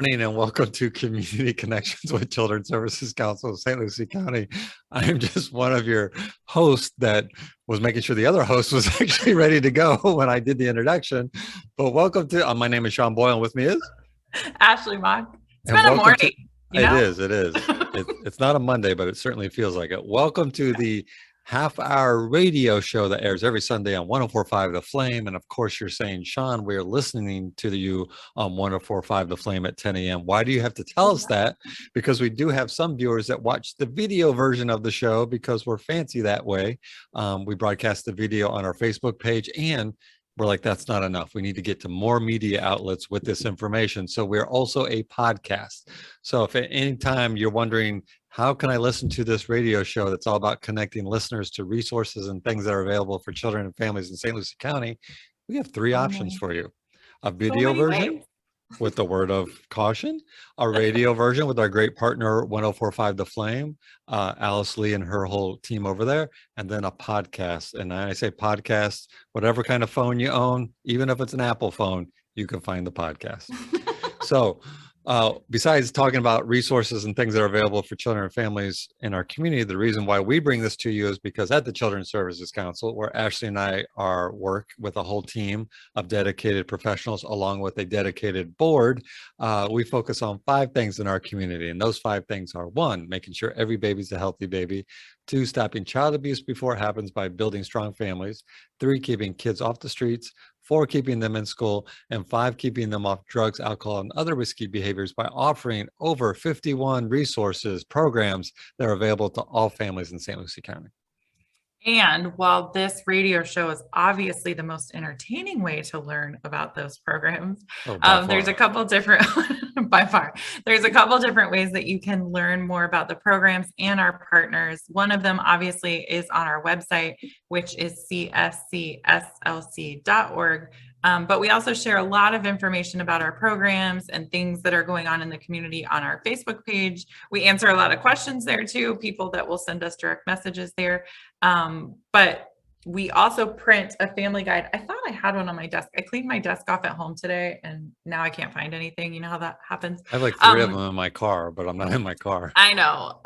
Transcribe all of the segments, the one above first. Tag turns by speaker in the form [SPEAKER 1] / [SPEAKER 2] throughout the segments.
[SPEAKER 1] Morning and welcome to Community Connections with Children's Services Council of St. Lucie County. I am just one of your hosts that was making sure the other host was actually ready to go when I did the introduction. But welcome to, my name is Sean Boyle, and with me is?
[SPEAKER 2] Ashley Mock. It's
[SPEAKER 1] And
[SPEAKER 2] been a
[SPEAKER 1] welcome
[SPEAKER 2] morning,
[SPEAKER 1] to,
[SPEAKER 2] you know?
[SPEAKER 1] it is. It's not a Monday, but it certainly feels like it. Welcome to the half-hour radio show that airs every Sunday on 104.5 The Flame. And of course, you're saying, Sean, we're listening to you on 104.5 The Flame at 10 a.m. Why do you have to tell us that? Because we do have some viewers that watch the video version of the show because we're fancy that way. We broadcast the video on our Facebook page, and we're like, that's not enough. We need to get to more media outlets with this information. So we're also a podcast. So if at any time you're wondering, how can I listen to this radio show that's all about connecting listeners to resources and things that are available for children and families in St. Lucie County, we have three options for you. A
[SPEAKER 2] So
[SPEAKER 1] video
[SPEAKER 2] many
[SPEAKER 1] version
[SPEAKER 2] ways.
[SPEAKER 1] with the word of caution, a radio version with our great partner 104.5 The Flame, Alice Lee and her whole team over there, and then a podcast. And I say podcast, whatever kind of phone you own, even if it's an Apple phone, you can find the podcast. So besides talking about resources and things that are available for children and families in our community, the reason why we bring this to you is because at the Children's Services Council, where Ashley and I are work with a whole team of dedicated professionals along with a dedicated board, we focus on 5 things in our community. And those 5 things are: 1, making sure every baby's a healthy baby; 2, stopping child abuse before it happens by building strong families; 3, keeping kids off the streets; 4, keeping them in school; and 5, keeping them off drugs, alcohol, and other risky behaviors by offering over 51 resources, programs that are available to all families in St. Lucie County.
[SPEAKER 2] And while this radio show is obviously the most entertaining way to learn about those programs, there's a couple different, by far, there's a couple different ways that you can learn more about the programs and our partners. One of them obviously is on our website, which is cscslc.org. But we also share a lot of information about our programs and things that are going on in the community on our Facebook page. We answer a lot of questions there too, people that will send us direct messages there. But we also print a family guide. I thought I had one on my desk. I cleaned my desk off at home today and now I can't find anything. You know how that happens?
[SPEAKER 1] I have like 3 of them in my car, but I'm not in my car.
[SPEAKER 2] I know.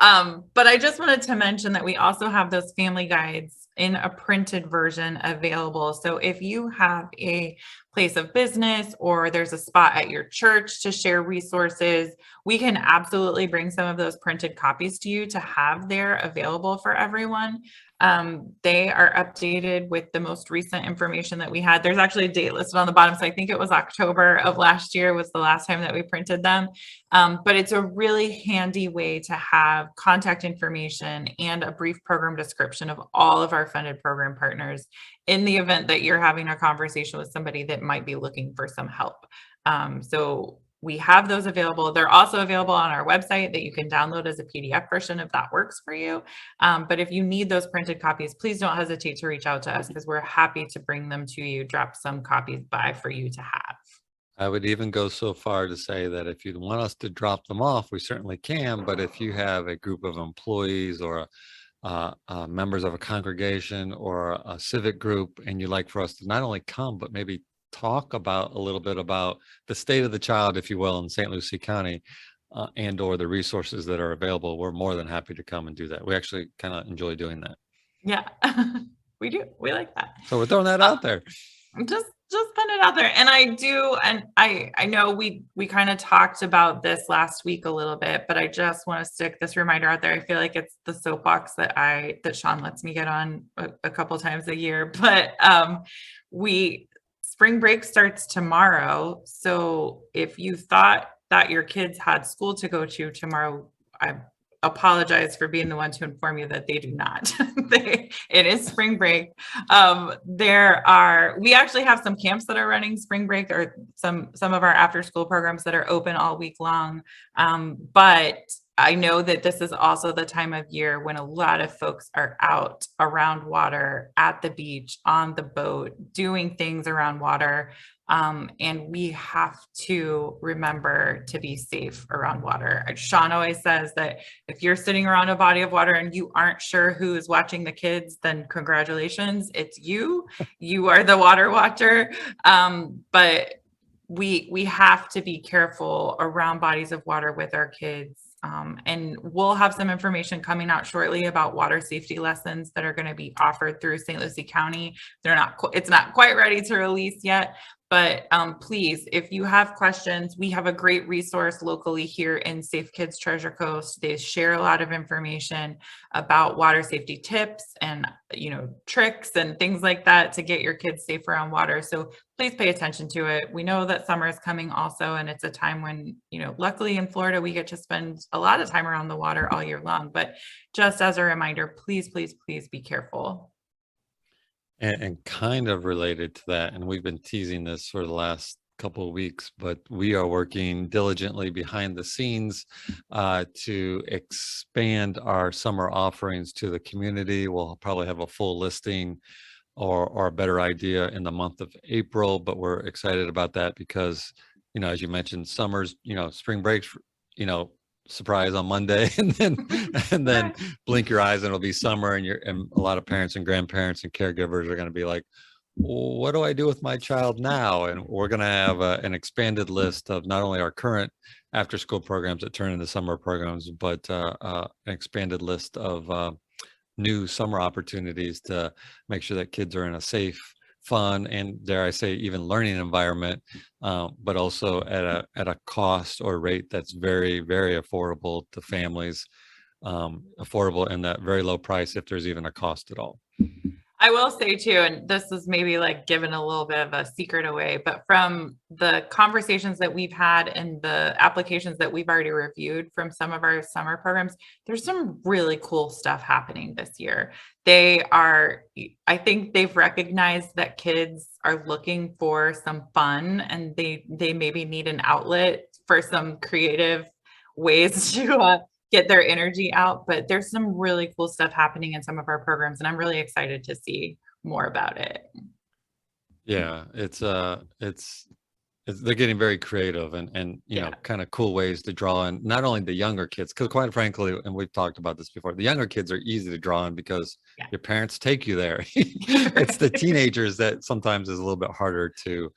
[SPEAKER 2] But I just wanted to mention that we also have those family guides in a printed version available. So if you have a place of business or there's a spot at your church to share resources, we can absolutely bring some of those printed copies to you to have there available for everyone. They are updated with the most recent information that we had. There's actually a date listed on the bottom. So I think it was October of last year was the last time that we printed them. But it's a really handy way to have contact information and a brief program description of all of our funded program partners in the event that you're having a conversation with somebody that might be looking for some help. So we have those available. They're also available on our website that you can download as a PDF version if that works for you. But if you need those printed copies, please don't hesitate to reach out to us because we're happy to bring them to you, drop some copies by for you to have.
[SPEAKER 1] I would even go so far to say that if you want us to drop them off, we certainly can. But if you have a group of employees or members of a congregation or a civic group, and you'd like for us to not only come, but maybe talk about a little bit about the state of the child, if you will, in St. Lucie County, and or the resources that are available, we're more than happy to come and do that. We actually kind of enjoy doing that.
[SPEAKER 2] Yeah, we do. We like that.
[SPEAKER 1] So we're throwing that out there.
[SPEAKER 2] Just put it out there. And I do, and I know we kind of talked about this last week a little bit, but I just want to stick this reminder out there. I feel like it's the soapbox that Sean lets me get on a couple times a year, but spring break starts tomorrow. So if you thought that your kids had school to go to tomorrow, I apologize for being the one to inform you that they do not. It is spring break. We actually have some camps that are running spring break, or some of our after school programs that are open all week long. But I know that this is also the time of year when a lot of folks are out around water, at the beach, on the boat, doing things around water. And we have to remember to be safe around water. Sean always says that if you're sitting around a body of water and you aren't sure who is watching the kids, then congratulations, it's you. You are the water watcher. But we have to be careful around bodies of water with our kids. And we'll have some information coming out shortly about water safety lessons that are going to be offered through St. Lucie County. It's not quite ready to release yet, but please, if you have questions, we have a great resource locally here in Safe Kids Treasure Coast. They share a lot of information about water safety tips and, tricks and things like that to get your kids safe around water. So please pay attention to it. We know that summer is coming also, and it's a time when, luckily in Florida, we get to spend a lot of time around the water all year long. But just as a reminder, please, please, please be careful.
[SPEAKER 1] And kind of related to that, and we've been teasing this for the last couple of weeks, but we are working diligently behind the scenes to expand our summer offerings to the community. We'll probably have a full listing or a better idea in the month of April, but we're excited about that because, as you mentioned, summer's, spring breaks, surprise on Monday, and then blink your eyes and it'll be summer, and a lot of parents and grandparents and caregivers are going to be like, what do I do with my child now? And we're going to have an expanded list of not only our current after school programs that turn into summer programs, but an expanded list of new summer opportunities to make sure that kids are in a safe, fun, and dare I say even learning environment, but also at a cost or rate that's very, very affordable to families, affordable and that very low price if there's even a cost at all.
[SPEAKER 2] I will say too, and this is maybe like giving a little bit of a secret away, but from the conversations that we've had and the applications that we've already reviewed from some of our summer programs, there's some really cool stuff happening this year. I think they've recognized that kids are looking for some fun, and they maybe need an outlet for some creative ways to get their energy out, but there's some really cool stuff happening in some of our programs, and I'm really excited to see more about it.
[SPEAKER 1] Yeah, it's they're getting very creative and kind of cool ways to draw in not only the younger kids, because quite frankly, and we've talked about this before, the younger kids are easy to draw in because your parents take you there. It's the teenagers that sometimes is a little bit harder to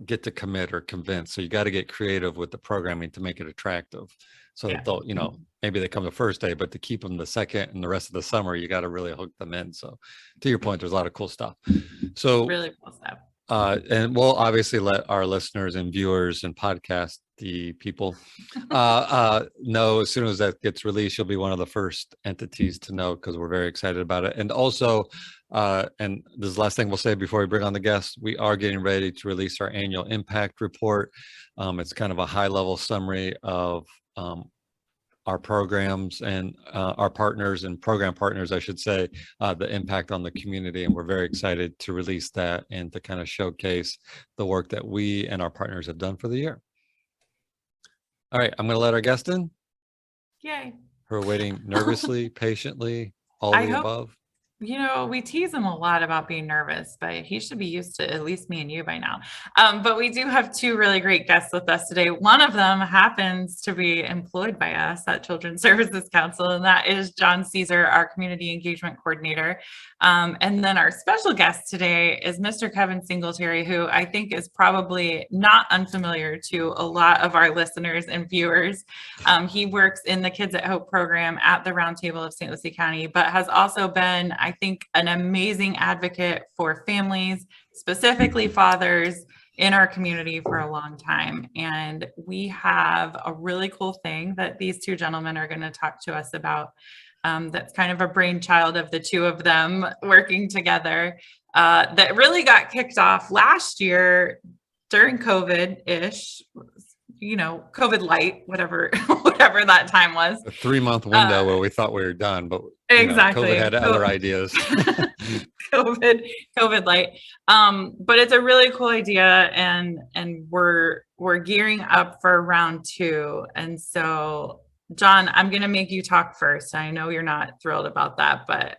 [SPEAKER 1] get to commit or convince. So you got to get creative with the programming to make it attractive. So that they'll, maybe they come the first day, but to keep them the second and the rest of the summer, you got to really hook them in. So to your point, there's a lot of cool stuff. So
[SPEAKER 2] really cool stuff.
[SPEAKER 1] And we'll obviously let our listeners and viewers and podcast people know as soon as that gets released. You'll be one of the first entities to know because we're very excited about it. And also, and this is the last thing we'll say before we bring on the guests, we are getting ready to release our annual impact report. It's kind of a high-level summary of our programs and our partners and program partners, I should say, the impact on the community. And we're very excited to release that and to kind of showcase the work that we and our partners have done for the year. All right, I'm going to let our guest in.
[SPEAKER 2] Yay.
[SPEAKER 1] Who are waiting nervously, patiently, all of the above.
[SPEAKER 2] We tease him a lot about being nervous, but he should be used to at least me and you by now. But we do have two really great guests with us today. One of them happens to be employed by us at Children's Services Council, and that is John Cesar, our Community Engagement Coordinator. And then our special guest today is Mr. Kevin Singletary, who I think is probably not unfamiliar to a lot of our listeners and viewers. He works in the Kids at Hope program at the Roundtable of St. Lucie County, but has also been, I think, an amazing advocate for families, specifically fathers, in our community for a long time. And we have a really cool thing that these two gentlemen are going to talk to us about. That's kind of a brainchild of the two of them working together, that really got kicked off last year during COVID-ish, COVID light, whatever that time was.
[SPEAKER 1] A 3-month window where we thought we were done, but
[SPEAKER 2] exactly.
[SPEAKER 1] COVID had other ideas.
[SPEAKER 2] COVID light. But it's a really cool idea, and we're gearing up for round 2. And so, John, I'm going to make you talk first. I know you're not thrilled about that, but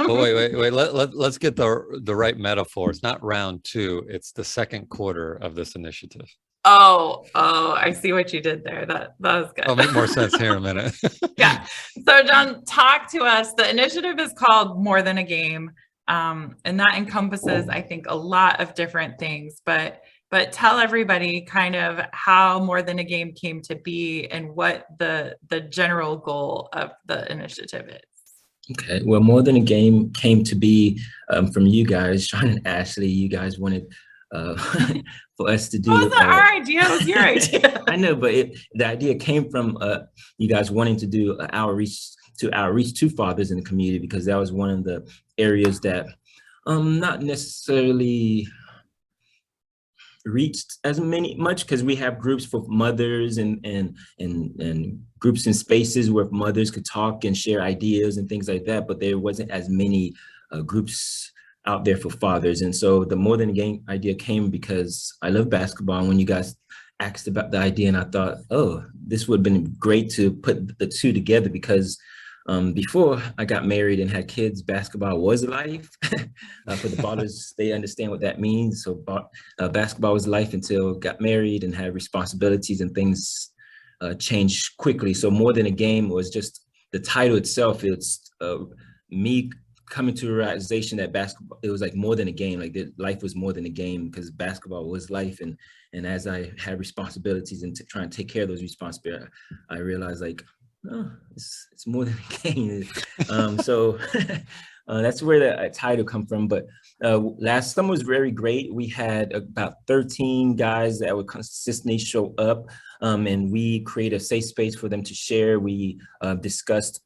[SPEAKER 1] wait. Let's get the right metaphor. It's not round 2. It's the second quarter of this initiative.
[SPEAKER 2] Oh, I see what you did there. That was good.
[SPEAKER 1] It'll make more sense here in a minute.
[SPEAKER 2] Yeah. So, John, talk to us. The initiative is called More Than a Game. And that encompasses, I think, a lot of different things, but but tell everybody kind of how More Than a Game came to be and what the general goal of the initiative is.
[SPEAKER 3] Okay, well, More Than a Game came to be from you guys, Sean and Ashley. You guys wanted for us to do.
[SPEAKER 2] It wasn't our idea, it was your idea.
[SPEAKER 3] I know, but the idea came from you guys wanting to do outreach to fathers in the community, because that was one of the areas that not necessarily reached as much, because we have groups for mothers and groups and spaces where mothers could talk and share ideas and things like that, but there wasn't as many groups out there for fathers. And so the More Than a Game idea came because I love basketball, and when you guys asked about the idea, and I thought, oh, this would have been great to put the two together, because before I got married and had kids, basketball was life. For the fathers, they understand what that means. So basketball was life until got married and had responsibilities, and things changed quickly. So More Than a Game was just the title itself. It's me coming to a realization that basketball, it was like more than a game. Like life was more than a game, because basketball was life. And as I had responsibilities and trying to take care of those responsibilities, I realized, like, oh, it's more than a game. So that's where the title come from. But last summer was very great. We had about 13 guys that would consistently show up, and we create a safe space for them to share. We discussed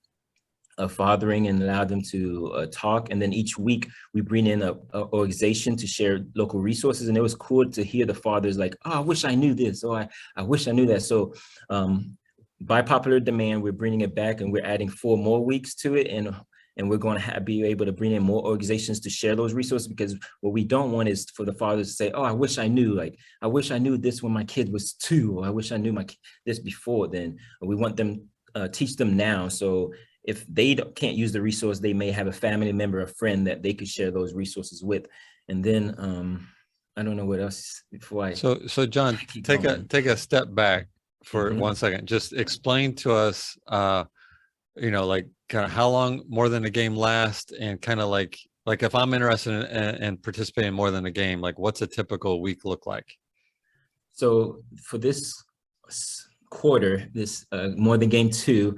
[SPEAKER 3] fathering and allowed them to talk. And then each week we bring in an organization to share local resources. And it was cool to hear the fathers like, oh, I wish I knew this, or I wish I knew that. So by popular demand, we're bringing it back, and we're adding 4 more weeks to it. And we're going to be able to bring in more organizations to share those resources, because what we don't want is for the fathers to say, oh, I wish I knew, like, I wish I knew this when my kid was 2, or I wish I knew this before then. We want them, teach them now. So if they can't use the resource, they may have a family member, a friend that they could share those resources with. And then I don't know what else before I.
[SPEAKER 1] So John, take a step back for 1 second. Just explain to us, like kind of how long More Than a Game lasts, and kind of like if I'm interested in participating in More Than a Game, like what's a typical week look like?
[SPEAKER 3] So for this quarter, this More Than Game 2,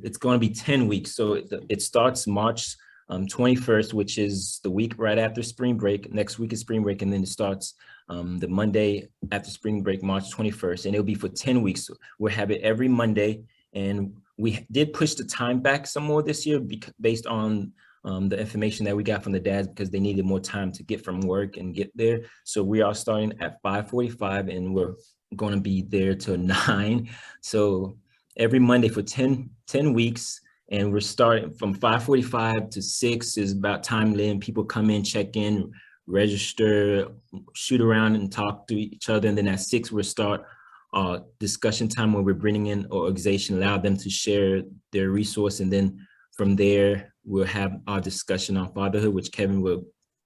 [SPEAKER 3] it's going to be 10 weeks. So it starts March 21st, which is the week right after spring break. Next week is spring break, and then it starts the Monday after spring break, March 21st, and it'll be for 10 weeks. We'll have it every Monday, and we did push the time back some more this year based on the information that we got from the dads, because they needed more time to get from work and get there. So we are starting at 5:45, and we're going to be there till 9. So every Monday for 10 weeks. And we're starting from 5:45 to 6 is about time then. People come in, check in, register, shoot around and talk to each other. And then at 6, we'll start discussion time where we're bringing in an organization, allow them to share their resource. And then from there, we'll have our discussion on fatherhood, which Kevin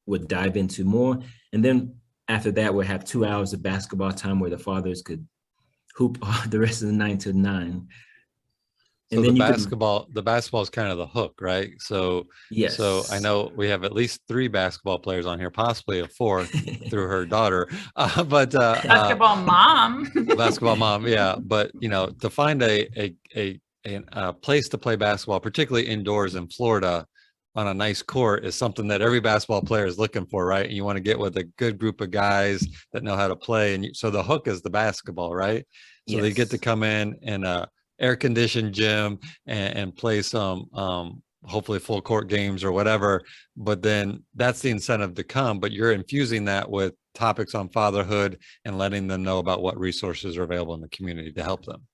[SPEAKER 3] would dive into more. And then after that, we'll have 2 hours of basketball time where the fathers could hoop the rest of the night till 9.
[SPEAKER 1] So the basketball is kind of the hook, right? So
[SPEAKER 3] yes.
[SPEAKER 1] So I know we have at least 3 basketball players on here, possibly a 4th through her daughter. But
[SPEAKER 2] basketball mom.
[SPEAKER 1] Basketball mom, yeah. But to find a place to play basketball, particularly indoors in Florida, on a nice court, is something that every basketball player is looking for, right? And you want to get with a good group of guys that know how to play. And so the hook is the basketball, right? So they get to come in a air-conditioned gym and play some hopefully full court games or whatever, but then that's the incentive to come. But you're infusing that with topics on fatherhood and letting them know about what resources are available in the community to help them.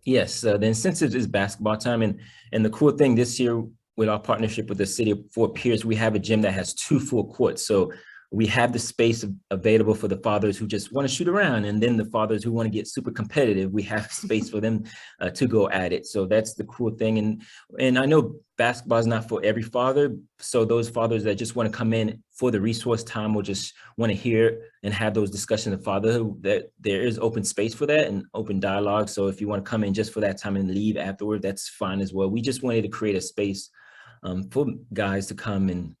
[SPEAKER 3] Yes, the incentive is basketball time. And the cool thing this year with our partnership with the city of Fort Pierce, we have a gym that has 2 full courts. So we have the space available for the fathers who just want to shoot around, and then the fathers who want to get super competitive, we have space for them to go at it. So that's the cool thing. And I know basketball is not for every father. So those fathers that just want to come in for the resource time or just want to hear and have those discussions of fatherhood, that there is open space for that and open dialogue. So if you want to come in just for that time and leave afterward, that's fine as well. We just wanted to create a space for guys to come and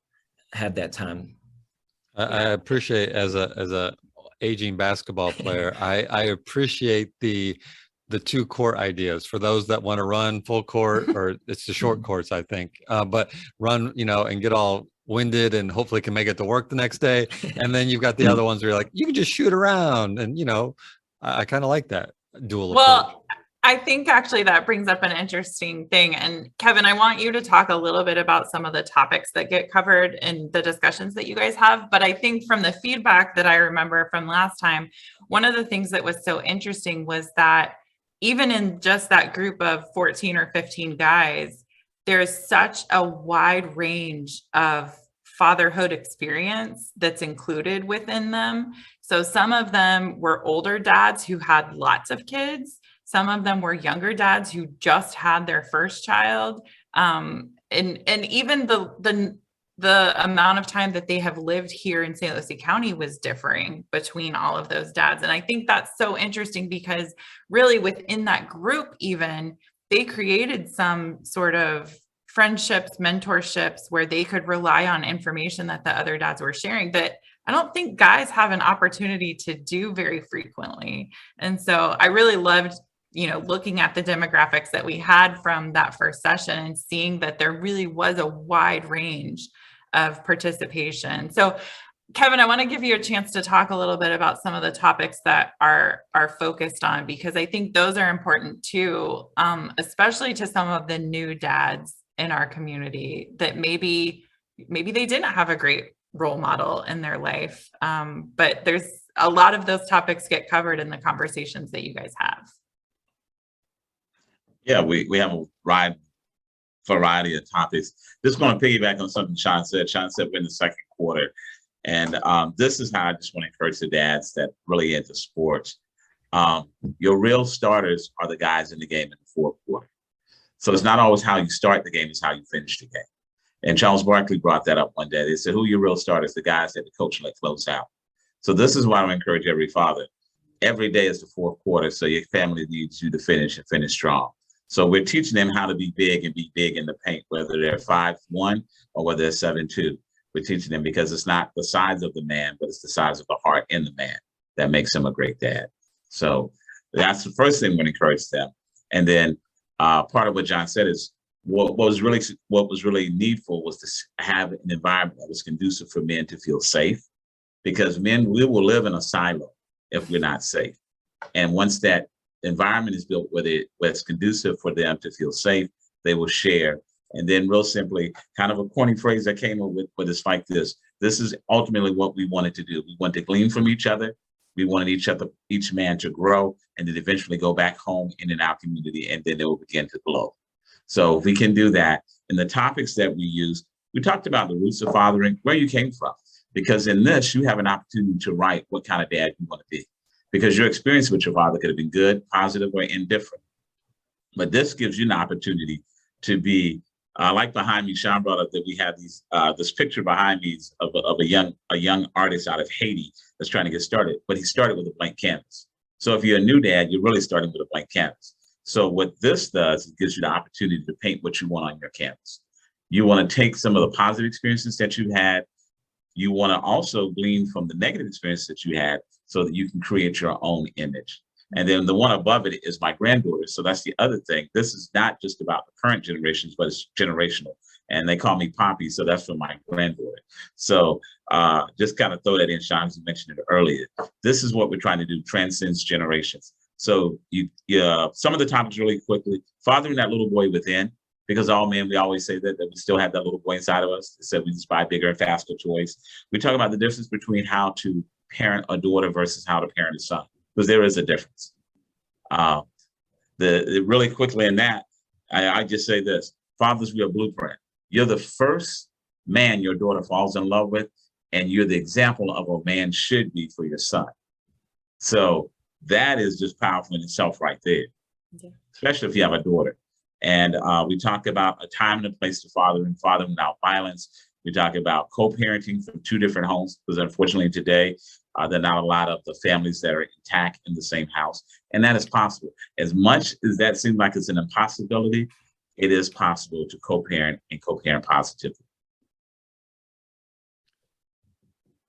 [SPEAKER 3] have that time.
[SPEAKER 1] I appreciate as a aging basketball player, I appreciate the two court ideas for those that want to run full court, or it's the short courts, I think, but run, and get all winded and hopefully can make it to work the next day. And then you've got the other ones where you're like, you can just shoot around. And, I kind of like that dual approach.
[SPEAKER 2] Well, I think actually that brings up an interesting thing. And Kevin, I want you to talk a little bit about some of the topics that get covered in the discussions that you guys have. But I think from the feedback that I remember from last time, one of the things that was so interesting was that even in just that group of 14 or 15 guys, there's such a wide range of fatherhood experience that's included within them. So some of them were older dads who had lots of kids. Some of them were younger dads who just had their first child. And even the amount of time that they have lived here in St. Lucie County was differing between all of those dads. And I think that's so interesting because really within that group, even they created some sort of friendships, mentorships where they could rely on information that the other dads were sharing that I don't think guys have an opportunity to do very frequently. And so I really loved, looking at the demographics that we had from that first session and seeing that there really was a wide range of participation. So Kevin, I want to give you a chance to talk a little bit about some of the topics that are focused on, because I think those are important too, especially to some of the new dads in our community that maybe they didn't have a great role model in their life. But there's a lot of those topics get covered in the conversations that you guys have.
[SPEAKER 4] Yeah, we have a wide variety of topics. Just going to piggyback on something Sean said. Sean said we're in the second quarter. And this is how I just want to encourage the dads that really into sports. Your real starters are the guys in the game in the fourth quarter. So it's not always how you start the game, it's how you finish the game. And Charles Barkley brought that up one day. They said, who are your real starters? The guys that the coach let close out. So this is why I encourage every father. Every day is the fourth quarter, so your family needs you to finish and finish strong. So we're teaching them how to be big and be big in the paint, whether they're 5'1" or whether they're 7'2". We're teaching them because it's not the size of the man, but it's the size of the heart in the man that makes him a great dad. So that's the first thing we encourage them. And then part of what John said is what was really needful was to have an environment that was conducive for men to feel safe, because men, we will live in a silo if we're not safe. And once that environment is built where it's conducive for them to feel safe, they will share. And then real simply, kind of a corny phrase that came up with, but it's like this. This is ultimately what we wanted to do. We wanted to glean from each other. We wanted each man to grow and then eventually go back home in our community, and then it will begin to glow. So if we can do that, and the topics that we use, we talked about the roots of fathering, where you came from, because in this, you have an opportunity to write what kind of dad you want to be, because your experience with your father could have been good, positive, or indifferent. But this gives you an opportunity to be, like behind me, Sean brought up that we have this picture behind me of a young artist out of Haiti that's trying to get started, but he started with a blank canvas. So if you're a new dad, you're really starting with a blank canvas. So what this does, it gives you the opportunity to paint what you want on your canvas. You want to take some of the positive experiences that you had. You want to also glean from the negative experiences that you had so that you can create your own image. And then the one above it is my granddaughter. So that's the other thing. This is not just about the current generations, but it's generational. And they call me Poppy, so that's for my granddaughter. So just kind of throw that in, Sean, as you mentioned it earlier. This is what we're trying to do, transcends generations. So some of the topics really quickly, fathering that little boy within, because all men, we always say that we still have that little boy inside of us. So we just buy bigger and faster toys. We talk about the difference between how to parent a daughter versus how to parent a son, because there is a difference. Really quickly in that, I just say this: fathers, we are blueprint. You're the first man your daughter falls in love with, and you're the example of a man should be for your son. So that is just powerful in itself right there, especially if you have a daughter. And we talk about a time and a place to fathering without violence. We talk about co-parenting from two different homes, because unfortunately today, there are not a lot of the families that are intact in the same house. And that is possible. As much as that seems like it's an impossibility, it is possible to co-parent and co-parent positively.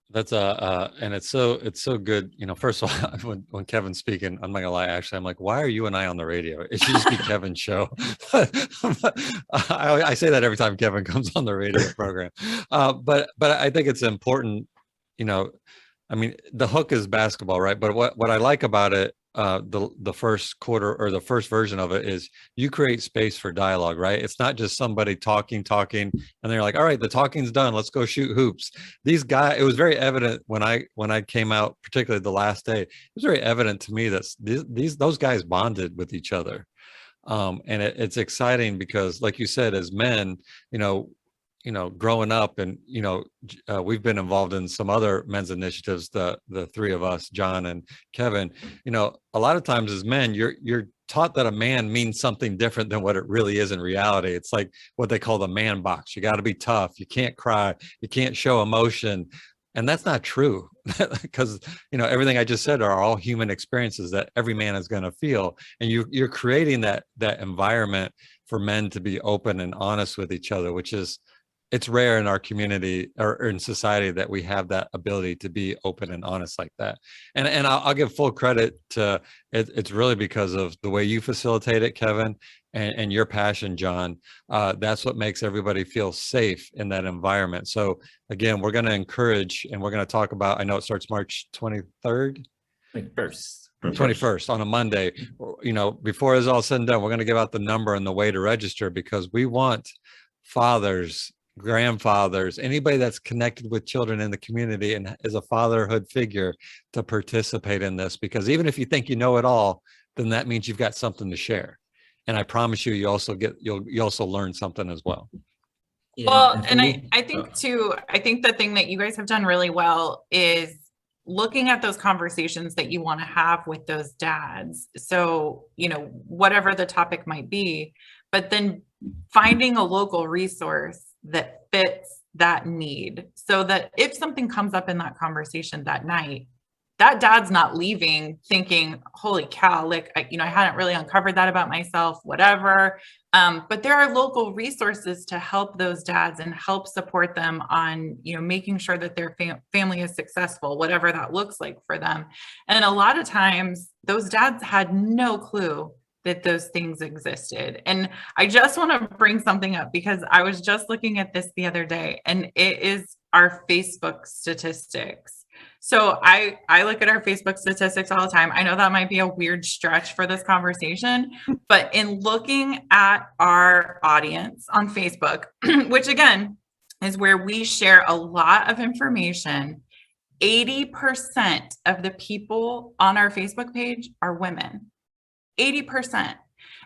[SPEAKER 1] That's and it's so good. You know, first of all, when Kevin's speaking, I'm not gonna lie. Actually, I'm like, why are you and I on the radio? It should just be Kevin's show. I say that every time Kevin comes on the radio program. But I think it's important. You know, I mean, the hook is basketball, right? But what I like about it, the first quarter or the first version of it is you create space for dialogue, right? It's not just somebody talking, and they're like, all right, the talking's done, let's go shoot hoops. These guys, it was very evident when I came out, particularly the last day, it was very evident to me that those guys bonded with each other. And it's exciting because, like you said, as men, growing up, and we've been involved in some other men's initiatives, the three of us, John and Kevin. A lot of times as men, you're taught that a man means something different than what it really is in reality. It's like what they call the man box. You got to be tough, you can't cry, you can't show emotion. And that's not true, because everything I just said are all human experiences that every man is going to feel, and you're creating that environment for men to be open and honest with each other, which is, it's rare in our community or in society that we have that ability to be open and honest like that. And I'll give full credit to it. It's really because of the way you facilitate it, Kevin, and your passion, John. That's what makes everybody feel safe in that environment. So again, we're going to encourage, and we're going to talk about, I know it starts March 23rd. 21st on a Monday. Before it's all said and done, we're going to give out the number and the way to register, because we want fathers, grandfathers, anybody that's connected with children in the community and is a fatherhood figure to participate in this, because even if you think you know it all, then that means you've got something to share. And I promise you, you also learn something as well.
[SPEAKER 3] Yeah,
[SPEAKER 2] well, and I think too, I think the thing that you guys have done really well is looking at those conversations that you want to have with those dads. So, whatever the topic might be, but then finding a local resource that fits that need, so that if something comes up in that conversation that night, that dad's not leaving thinking, holy cow, like, I hadn't really uncovered that about myself, whatever. But there are local resources to help those dads and help support them on, making sure that their family is successful, whatever that looks like for them. And a lot of times those dads had no clue that those things existed. And I just want to bring something up, because I was just looking at this the other day, and it is our Facebook statistics. So I look at our Facebook statistics all the time. I know that might be a weird stretch for this conversation, but in looking at our audience on Facebook, which again is where we share a lot of information, 80% of the people on our Facebook page are women. 80%.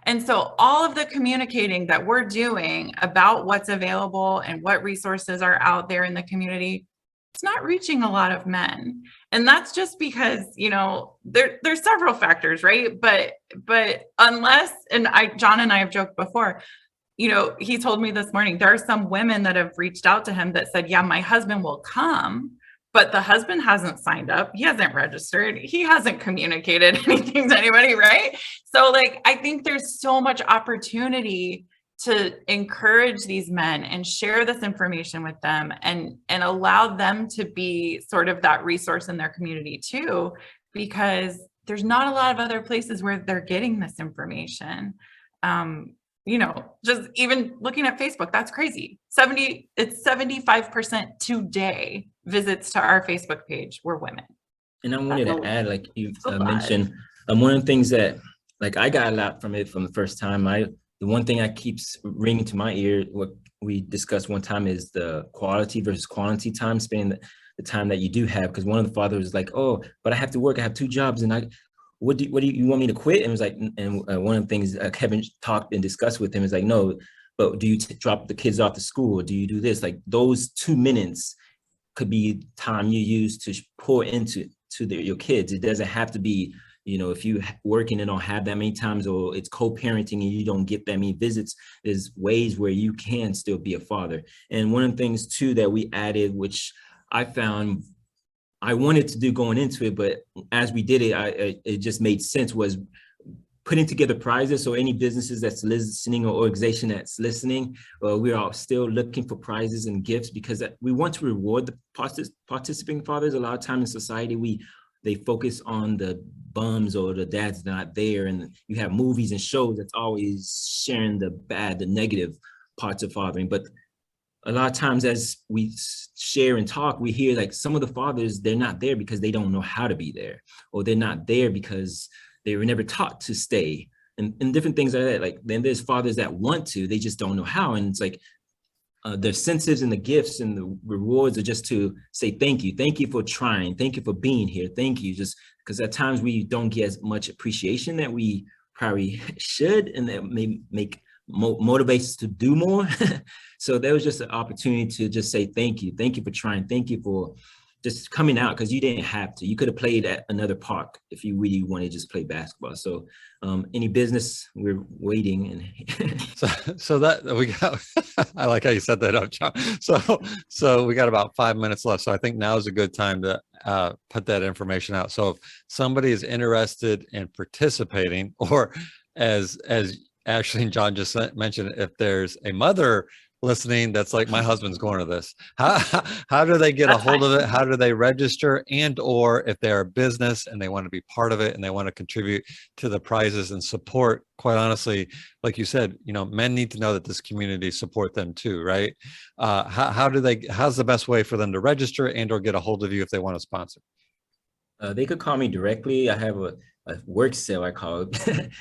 [SPEAKER 2] And so all of the communicating that we're doing about what's available and what resources are out there in the community, it's not reaching a lot of men. And that's just because, there's several factors, right? But unless, and John and I have joked before, he told me this morning, there are some women that have reached out to him that said, yeah, my husband will come, but the husband hasn't signed up. He hasn't registered. He hasn't communicated anything to anybody, right? So I think there's so much opportunity to encourage these men and share this information with them, and allow them to be sort of that resource in their community too, because there's not a lot of other places where they're getting this information. Just even looking at Facebook, that's crazy. 75% today visits to our Facebook page were women.
[SPEAKER 3] And I wanted to add, like you mentioned, one of the things that I got a lot from it from the first time. The one thing that keeps ringing to my ear, what we discussed one time, is the quality versus quantity time, spending the time that you do have. Because one of the fathers was like, oh, but I have to work, I have 2 jobs, and what do you want me to quit? And it was like, and one of the things Kevin talked and discussed with him is like, no, but do you drop the kids off to school? Or do you do this? Like those 2 minutes could be time you use to pour into your kids. It doesn't have to be, if you working and don't have that many times, or it's co-parenting and you don't get that many visits, there's ways where you can still be a father. And one of the things too that we added, which I found I wanted to do going into it, but as we did it, it just made sense, was putting together prizes. So any businesses that's listening or organization that's listening, we are still looking for prizes and gifts because we want to reward the participating fathers. A lot of time in society, they focus on the bums or the dads not there. And you have movies and shows that's always sharing the bad, the negative parts of fathering. But a lot of times as we share and talk, we hear like some of the fathers, they're not there because they don't know how to be there, or they're not there because they were never taught to stay, and different things like that. Like then there's fathers that want to, they just don't know how. And it's like the incentives and the gifts and the rewards are just to say thank you for trying, thank you for being here, thank you. Just because at times we don't get as much appreciation that we probably should, and that may motivate us to do more. So there was just an opportunity to just say thank you for trying, thank you for just coming out, because you didn't have to. You could have played at another park if you really wanted to just play basketball. So any business, we're waiting. And
[SPEAKER 1] so that we got, I like how you set that up, John. So we got about 5 minutes left. So I think now is a good time to put that information out. So if somebody is interested in participating, or as Ashley and John just mentioned, if there's a mother listening that's like, my husband's going to this, how do they get a hold of it? How do they register? And or if they're a business and they want to be part of it and they want to contribute to the prizes and support, quite honestly, like you said, men need to know that this community support them too, right? How's the best way for them to register and or get a hold of you if they want to sponsor?
[SPEAKER 3] They could call me directly. I have a work cell, I call it.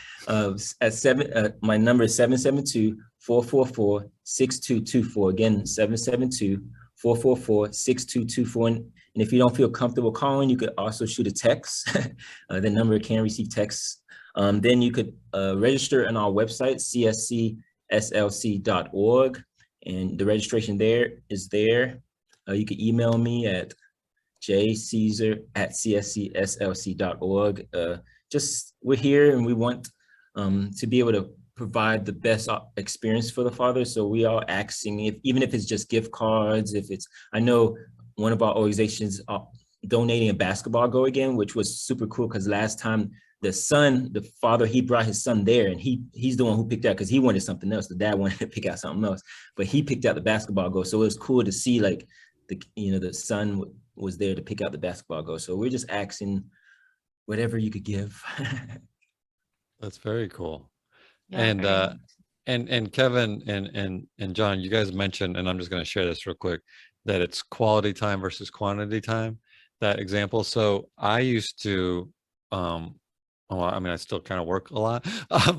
[SPEAKER 3] My number is 772-444-6224. Again, 772-444-6224. And if you don't feel comfortable calling, you could also shoot a text. The number can receive texts. Then you could register on our website, cscslc.org. And the registration there is there. You can email me at jcesar@cscslc.org. Just we're here and we want to be able to provide the best experience for the father. So we are asking, even if it's just gift cards, I know one of our organizations donating a basketball goal again, which was super cool, because last time the father, he brought his son there, and he's the one who picked out, because he wanted something else. The dad wanted to pick out something else, but he picked out the basketball goal. So it was cool to see like the son was there to pick out the basketball goal. So we're just asking whatever you could give.
[SPEAKER 1] That's very cool.
[SPEAKER 2] Yeah,
[SPEAKER 1] and Kevin and John, you guys mentioned, and I'm just going to share this real quick, that it's quality time versus quantity time, that example. So I used to, I still kind of work a lot,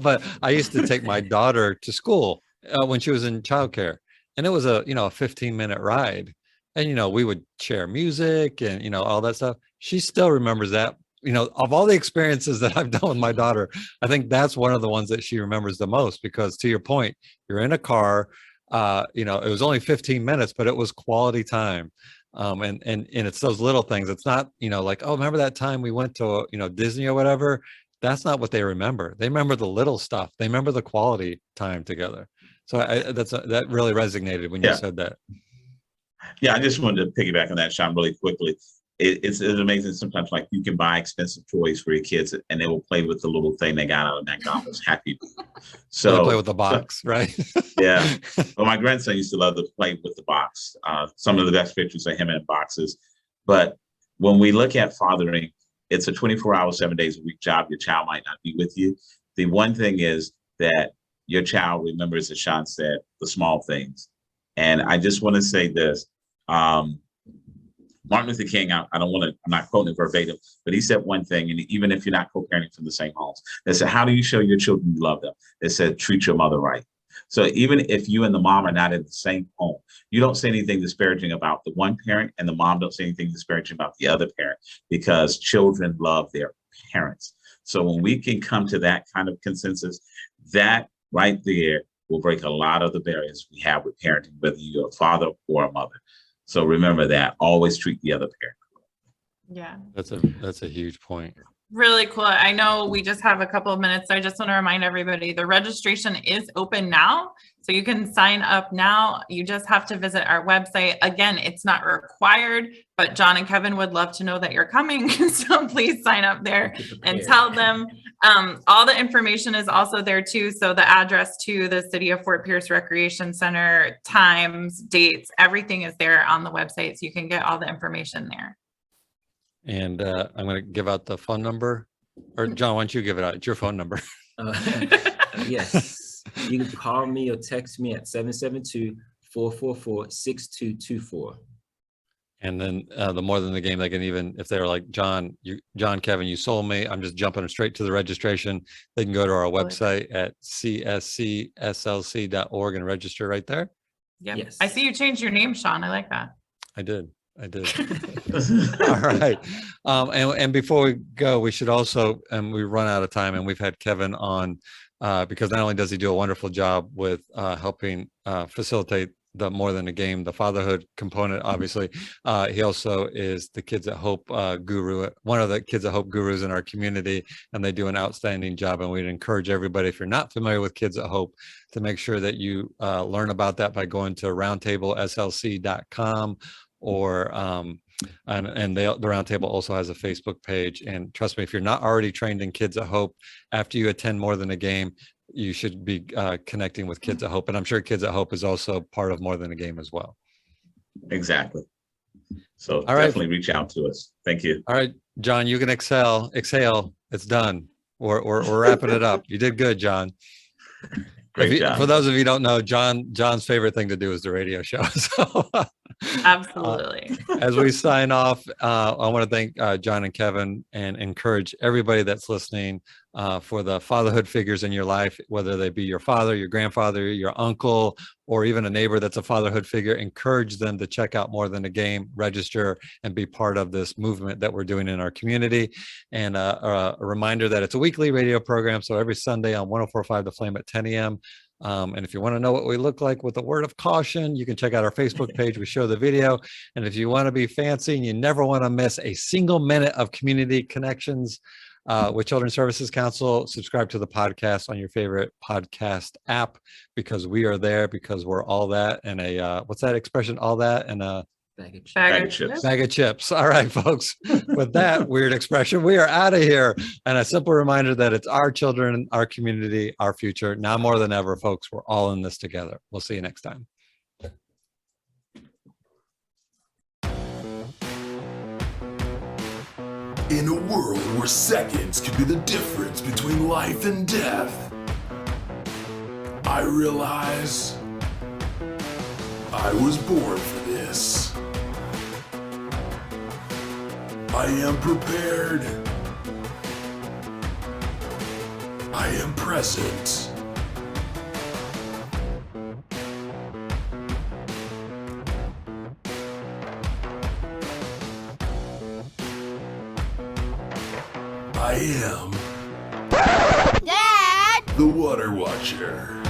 [SPEAKER 1] but I used to take my daughter to school when she was in childcare, and it was a 15-minute ride. And, we would share music and, all that stuff. She still remembers that, of all the experiences that I've done with my daughter, I think that's one of the ones that she remembers the most, because to your point, you're in a car, it was only 15 minutes, but it was quality time. And it's those little things. It's not, like, oh, remember that time we went to, Disney or whatever. That's not what they remember. They remember the little stuff. They remember the quality time together. So that really resonated when you said that.
[SPEAKER 4] Yeah, I just wanted to piggyback on that, Sean, really quickly. It's amazing sometimes, like, you can buy expensive toys for your kids and they will play with the little thing they got out of McDonald's, happy. So
[SPEAKER 1] they play with the box, right?
[SPEAKER 4] Yeah. Well, my grandson used to love to play with the box. Some of the best pictures of him in boxes. But when we look at fathering, it's a 24-hour, 7 days a week job. Your child might not be with you. The one thing is that your child remembers, as Sean said, the small things. And I just want to say this. Martin Luther King, I'm not quoting it verbatim, but he said one thing, and even if you're not co-parenting from the same homes, they said, how do you show your children you love them? They said, treat your mother right. So even if you and the mom are not in the same home, you don't say anything disparaging about the one parent, and the mom don't say anything disparaging about the other parent, because children love their parents. So when we can come to that kind of consensus, that right there will break a lot of the barriers we have with parenting, whether you're a father or a mother. So remember that, always treat the other parent.
[SPEAKER 2] Yeah.
[SPEAKER 1] That's a huge point.
[SPEAKER 2] Really cool. I know we just have a couple of minutes. So I just want to remind everybody, the registration is open now. So you can sign up now. You just have to visit our website. Again, it's not required, but John and Kevin would love to know that you're coming. So please sign up there and tell them. All the information is also there too. So the address to the City of Fort Pierce Recreation Center, times, dates, everything is there on the website. So you can get all the information there.
[SPEAKER 1] And I'm going to give out the phone number. Or John, why don't you give it out? It's your phone number.
[SPEAKER 3] Yes, you can call me or text me at 772-444-6224.
[SPEAKER 1] And then the more than the game, they can even, if they're like, John, Kevin, you sold me, I'm just jumping straight to the registration. They can go to our website at cscslc.org and register right there.
[SPEAKER 2] Yep.
[SPEAKER 3] Yes.
[SPEAKER 2] I see you changed your name, Sean. I like that.
[SPEAKER 1] I did. All right. And before we go, we should also, and we run out of time, and we've had Kevin on because not only does he do a wonderful job with helping facilitate the more than a game, the fatherhood component, obviously, he also is the Kids at Hope guru, one of the Kids at Hope gurus in our community, and they do an outstanding job. And we'd encourage everybody, if you're not familiar with Kids at Hope, to make sure that you learn about that by going to roundtableslc.com. Or the Roundtable also has a Facebook page. And trust me, if you're not already trained in Kids at Hope, after you attend more than a game, you should be connecting with Kids at Hope. And I'm sure Kids at Hope is also part of more than a game as well.
[SPEAKER 4] Exactly. So
[SPEAKER 1] all right,
[SPEAKER 4] definitely reach out to us. Thank you.
[SPEAKER 1] All right, John, you can exhale. It's done. We're wrapping it up. You did good, John.
[SPEAKER 4] Great job.
[SPEAKER 1] For those of you who don't know, John's favorite thing to do is the radio show. So
[SPEAKER 2] Absolutely.
[SPEAKER 1] as we sign off, I want to thank John and Kevin and encourage everybody that's listening for the fatherhood figures in your life, whether they be your father, your grandfather, your uncle, or even a neighbor that's a fatherhood figure. Encourage them to check out More Than a Game, register, and be part of this movement that we're doing in our community. And a reminder that it's a weekly radio program. So every Sunday on 104.5 The Flame at 10 a.m. And if you want to know what we look like with a word of caution, you can check out our Facebook page. We show the video. And if you want to be fancy and you never want to miss a single minute of community connections with Children's Services Council, subscribe to the podcast on your favorite podcast app, because we are there, because we're all that and what's that expression? All that and a
[SPEAKER 2] Bag of chips.
[SPEAKER 1] Bag of chips. All right, folks. With that weird expression, we are out of here. And a simple reminder that it's our children, our community, our future. Now more than ever, folks, we're all in this together. We'll see you next time.
[SPEAKER 5] In a world where seconds can be the difference between life and death, I realize I was born for this. I am prepared. I am present. I am
[SPEAKER 6] Dad!
[SPEAKER 5] the Water Watcher.